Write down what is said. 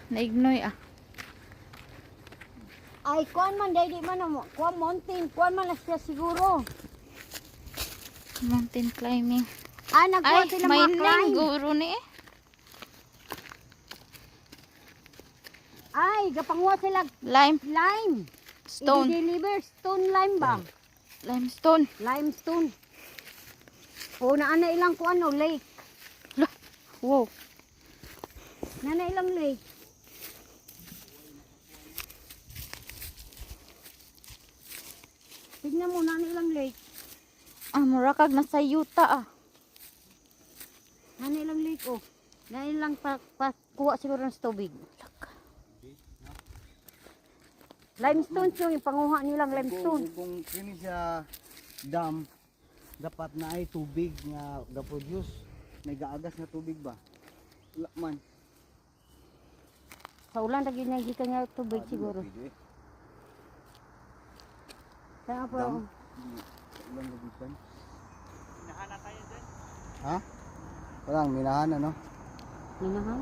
Naignoy ah. Ay, kuan man, dahil di man, kuan mountain, kuan man na siya siguro. Mountain climbing. Ay, nagkuha Ay, sila may mga climb. guro ni eh. Ay, gapanguha sila Lime lime. stone. I-deliver stone lime ba? Limestone. Limestone. O, naana ilang kuan o, lake. Wow. Naana ilang lake. Tignan mo, naana ilang lake. Ah, murakag na sa yuta ah. Naana ilang lake o. Naana ilang kuha siguro ng tubig. Limestone yung ipanguha nilang limestone. Kung kini siya dam, dapat na ay tubig nga ga-produce. May gaagas na tubig ba? Wala man. Sa ulan lagi na gikan nga tubig siguro. Pwede. Kaya po. Dam. Ulan gabitan. Ha? Walang minahan ano? Minahan.